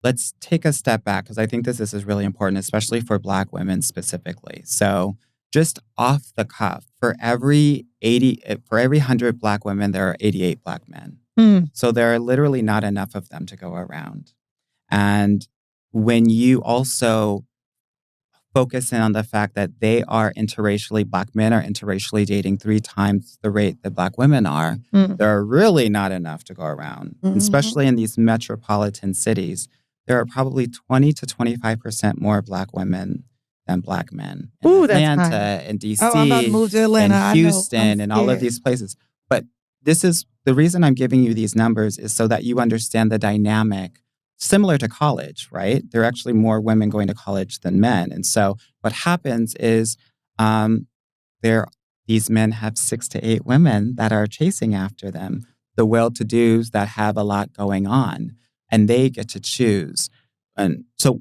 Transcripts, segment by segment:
let's take a step back because I think this is really important, especially for Black women specifically. So, just off the cuff, for every 100 Black women, there are 88 Black men. Mm. So there are literally not enough of them to go around. And when you also focus in on the fact that Black men are interracially dating 3 times the rate that Black women are, there are really not enough to go around. Mm-hmm. Especially in these metropolitan cities, there are probably 20 to 25% more Black women than Black men in Ooh, that's Atlanta high. and DC Oh, I'm about to move to Atlanta. and I know. Houston I'm and all of scared. these places. But this is the reason I'm giving you these numbers is so that you understand the dynamic similar to college, right? There are actually more women going to college than men. And so what happens is these men have 6 to 8 women that are chasing after them, the well-to-dos that have a lot going on, and they get to choose. And so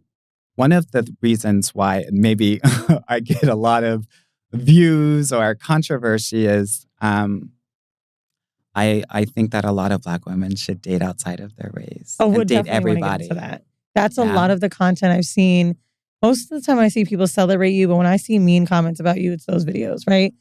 one of the reasons why maybe I get a lot of views or controversy is I think that a lot of Black women should date outside of their race Oh, and we'll date definitely want to get everybody. into that. That's a Yeah. lot of the content I've seen. Most of the time I see people celebrate you, but when I see mean comments about you, it's those videos, right?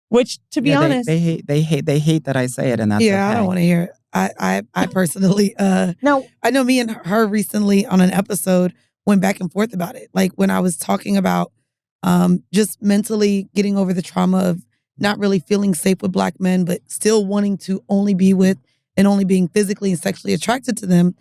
Which, to be honest, they hate that I say it, and that's okay. I don't want to hear it. I personally, no, I know me and her recently on an episode went back and forth about it. Like when I was talking about just mentally getting over the trauma of not really feeling safe with Black men, but still wanting to only be with and only being physically and sexually attracted to them.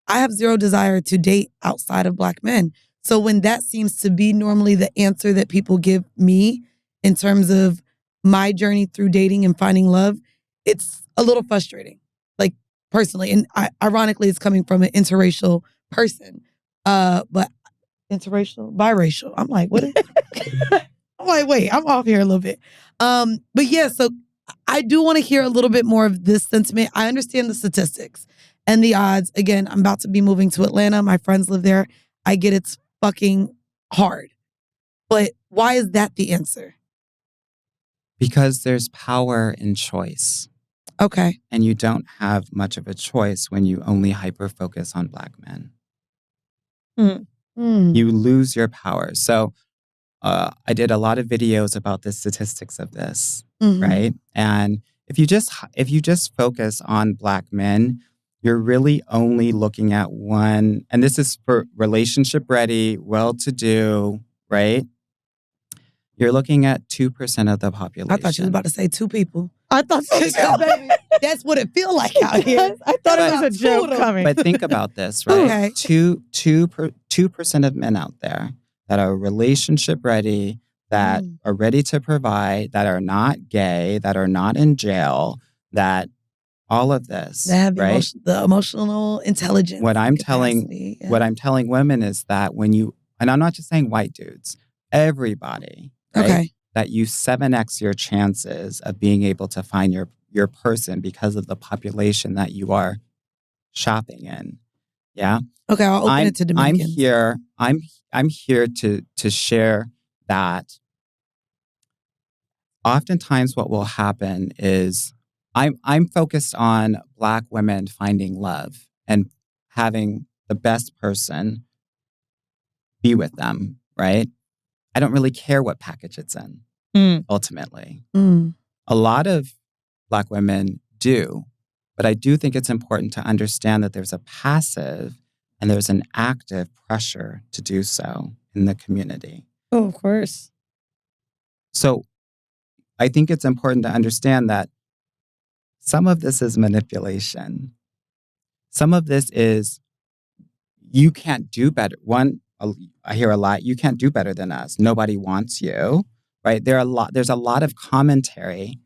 I have zero desire to date outside of Black men. So when that seems to be normally the answer that people give me in terms of my journey through dating and finding love, it's a little frustrating, like personally. And ironically, it's coming from an interracial person. But biracial. I'm like, what? I'm like, wait, I'm off here a little bit. But yeah, so I do want to hear a little bit more of this sentiment. I understand the statistics and the odds. Again, I'm about to be moving to Atlanta. My friends live there. I get it's fucking hard. But why is that the answer? Because there's power in choice. Okay. And you don't have much of a choice when you only hyper-focus on Black men. You lose your power. So I did a lot of videos about the statistics of this, right? And if you just focus on Black men, you're really only looking at one, and this is for relationship ready, well-to-do, right? You're looking at 2% of the population. I thought you was about to say 2 people. I thought so too, baby. That's what it feel like out here. I thought it was a joke coming. But think about this, right? Okay. 2% of men out there that are relationship ready, that are ready to provide, that are not gay, that are not in jail, that all of this, That have right? the emotional intelligence. What I'm capacity, telling women is that when you, and I'm not just saying white dudes, everybody, right? Okay. That you 7x your chances of being able to find your person because of the population that you are shopping in. Yeah. Okay, I'll open it to Dominicans. I'm here to share that. Oftentimes, what will happen is I'm focused on Black women finding love and having the best person be with them. Right. I don't really care what package it's in. Ultimately, a lot of Black women do, but I do think it's important to understand that there's a passive and there's an active pressure to do so in the community. Oh, of course. So I think it's important to understand that some of this is manipulation. Some of this is you can't do better. One, I hear a lot, you can't do better than us. Nobody wants you. Right? There's a lot of commentary.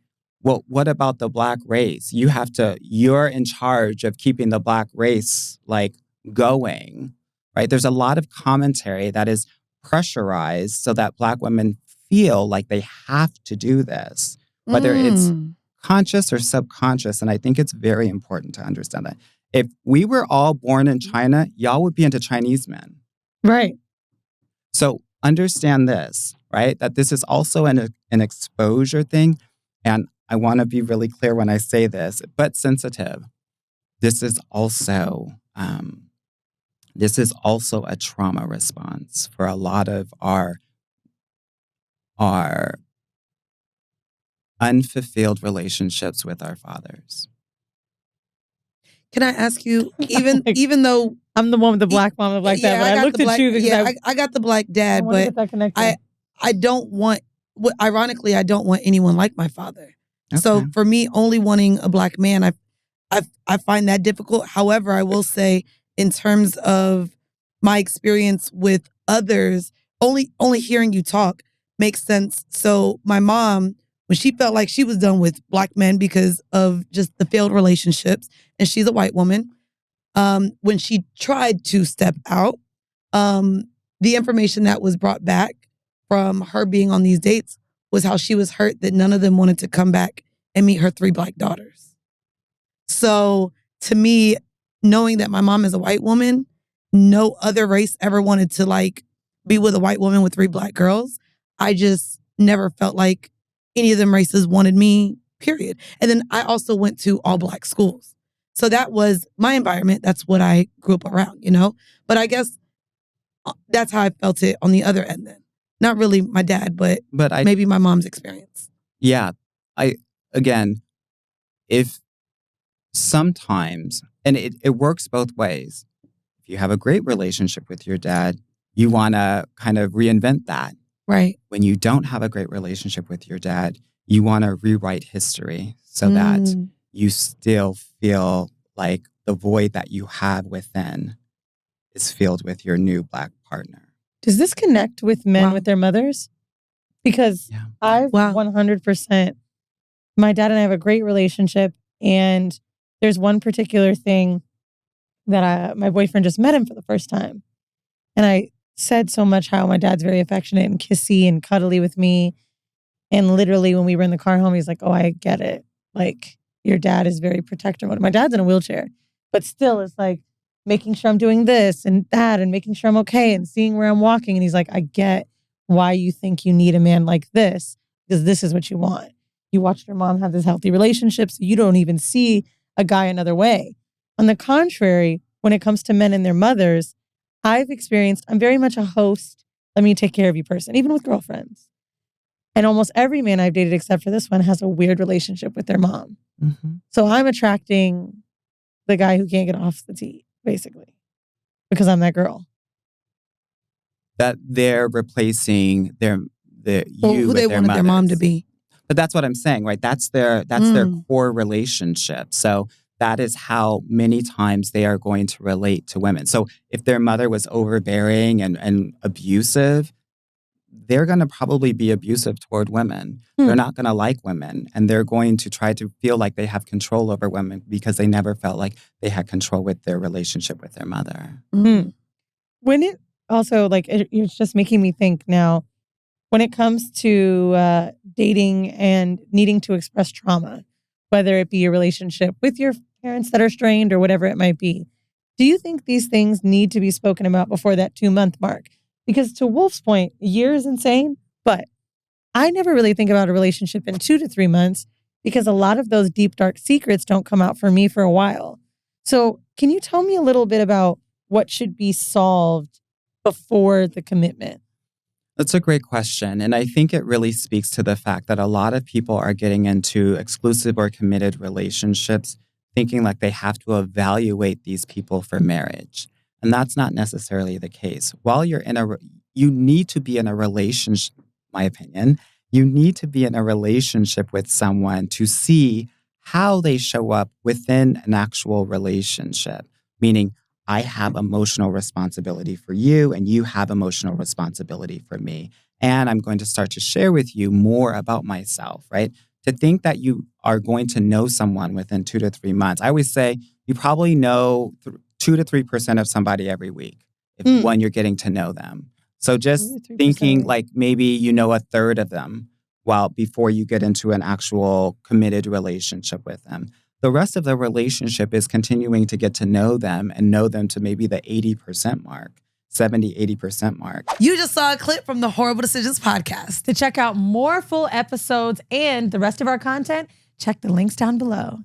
Well, what about the Black race? You're in charge of keeping the Black race going, right? There's a lot of commentary that is pressurized so that Black women feel like they have to do this, whether it's conscious or subconscious. And I think it's very important to understand that. If we were all born in China, y'all would be into Chinese men. Right. So understand this, right? That this is also an exposure thing. And I want to be really clear when I say this, but sensitive. This is also this is also a trauma response for a lot of our unfulfilled relationships with our fathers. Can I ask you, even though I'm the one with the black mom and the black dad, but I looked at you because I got the black I dad, want to but get that connection. I don't want, ironically, I don't want anyone like my father. Okay. So for me, only wanting a black man, I find that difficult. However, I will say, in terms of my experience with others, only hearing you talk makes sense. So my mom, when she felt like she was done with black men because of just the failed relationships, and she's a white woman, when she tried to step out, the information that was brought back from her being on these dates was how she was hurt that none of them wanted to come back and meet her 3 black daughters. So to me, knowing that my mom is a white woman, no other race ever wanted to like be with a white woman with 3 black girls. I just never felt like any of them races wanted me, period. And then I also went to all black schools. So that was my environment. That's what I grew up around, you know? But I guess that's how I felt it on the other end then. Not really my dad, but maybe my mom's experience. Yeah. Again, if sometimes, and it works both ways. If you have a great relationship with your dad, you want to kind of reinvent that. Right. When you don't have a great relationship with your dad, you want to rewrite history so that you still feel like the void that you have within is filled with your new black partner. Does this connect with men with their mothers? Because I've 100%, my dad and I have a great relationship, and there's one particular thing that my boyfriend just met him for the first time. And I said so much how my dad's very affectionate and kissy and cuddly with me. And literally when we were in the car home, he's like, oh, I get it. Like, your dad is very protective. My dad's in a wheelchair, but still it's like making sure I'm doing this and that and making sure I'm okay and seeing where I'm walking. And he's like, I get why you think you need a man like this, because this is what you want. You watched your mom have this healthy relationship, so you don't even see a guy another way. On the contrary, when it comes to men and their mothers, I've experienced, I'm very much a host, let me take care of you person, even with girlfriends. And almost every man I've dated, except for this one, has a weird relationship with their mom. Mm-hmm. So I'm attracting the guy who can't get off the tee, basically, because I'm that girl. That they're replacing who they wanted their mom to be. But that's what I'm saying, right? That's their core relationship. So that is how many times they are going to relate to women. So if their mother was overbearing and abusive, they're going to probably be abusive toward women. They're not going to like women, and they're going to try to feel like they have control over women because they never felt like they had control with their relationship with their mother. When it also, like, it's just making me think now, when it comes to dating and needing to express trauma, whether it be a relationship with your parents that are strained or whatever it might be, do you think these things need to be spoken about before that 2-month mark? Because to Wolf's point, a year is insane, but I never really think about a relationship in 2 to 3 months because a lot of those deep, dark secrets don't come out for me for a while. So can you tell me a little bit about what should be solved before the commitment? That's a great question. And I think it really speaks to the fact that a lot of people are getting into exclusive or committed relationships thinking like they have to evaluate these people for marriage. And that's not necessarily the case. While you're you need to be in a relationship, my opinion, you need to be in a relationship with someone to see how they show up within an actual relationship. Meaning, I have emotional responsibility for you and you have emotional responsibility for me. And I'm going to start to share with you more about myself, right? To think that you are going to know someone within 2 to 3 months. I always say you probably know 2 to 3% of somebody every week when you're getting to know them. So just thinking like maybe you know a third of them before you get into an actual committed relationship with them. The rest of the relationship is continuing to get to know them and know them to maybe the 80% mark, 70, 80% mark. You just saw a clip from the Horrible Decisions podcast. To check out more full episodes and the rest of our content, check the links down below.